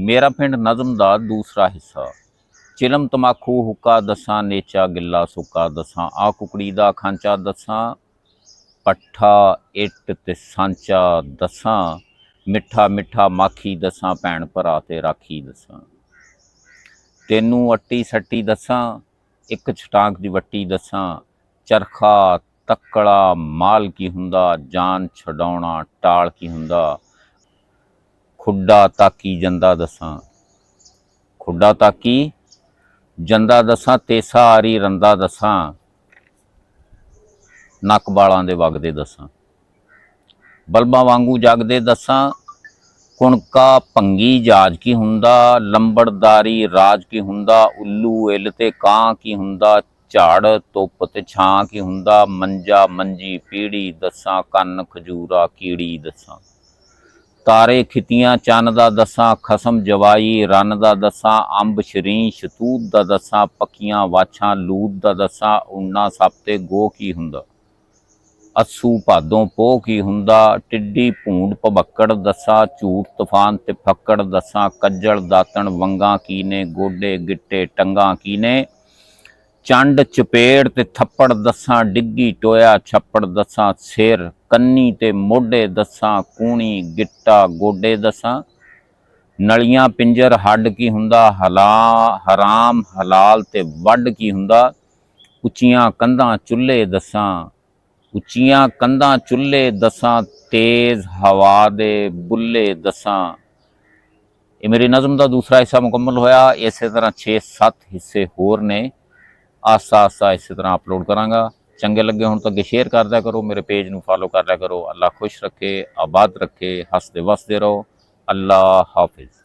मेरा पिंड नज़म दा दूसरा हिस्सा। चिलम तमाकू हुक्का दसां, नेचा गिल्ला सुक्का दसां, आ कुकड़ी दा खांचा दसां, पट्ठा इट ते सांचा दसां, मिठा मिठा माखी दसां, भैन भरा ते राखी दसां। तेनू अट्टी सट्टी दसां, एक छटांक दी वट्टी दसां, चरखा तकड़ा माल की हुंदा, जान छडौना टाल की हुंदा, खुड्डा ताकी जंदा दसां। खुड्डा ताकी जंदा दसां, तेसा आरी रंदा दसां, नक बालां दे वगदे दसां। बल्बां वांगू जगदे दसां, कुणका भंगी जहाज की हुंदा, लंबड़दारी राज की हुंदा, उल्लू इल ते कां की हुंदा, झाड़ धुप ते छां की हुंदा, मंजा मंजी पीड़ी दसां, कन्न खजूरा कीड़ी दसां। तारे खितियां चन्न दा दसां, खसम जवाई रन दा दसां, अंब शरीं शतूत दा दसां, पक्कियां वाछां लूत दा दसां, उन्ना सप ते गो की हुंदा, अस्सू भादों पोह की हुंदा, टिड्डी भूंड भबक्कड़ दसां, झूठ तूफान ते फक्कड़ दसां, कज्जल दातण वंगां की ने, गोडे गिट्टे टंगां की ने, चंड चपेड़ ते थप्पड़ दसां, डिग्गी टोया छप्पड़ दसां, सिर कन्नी ते मोढे दसां, कूणी गिट्टा गोडे दसां, नलियां पिंजर हड्ड की हुंदा, हराम हलाल ते वड्ड की हुंदा, उच्चियां कंधां चुल्हे दसां, उच्चियां कंधां चुल्हे दसां, तेज हवा दे बुल्ले दसां। ये मेरी नज़म का दूसरा हिस्सा मुकम्मल होया। इस तरह 6-7 हिस्से होर ने, आस्ता आस्ता इस तरह अपलोड करांगा। चंगे लगे होण तां अगे शेयर कर दिया करो, मेरे पेज नूं फॉलो कर लिया करो। अल्लाह खुश रखे, आबाद रखे, हसदे वसदे रहो। अल्लाह हाफिज़।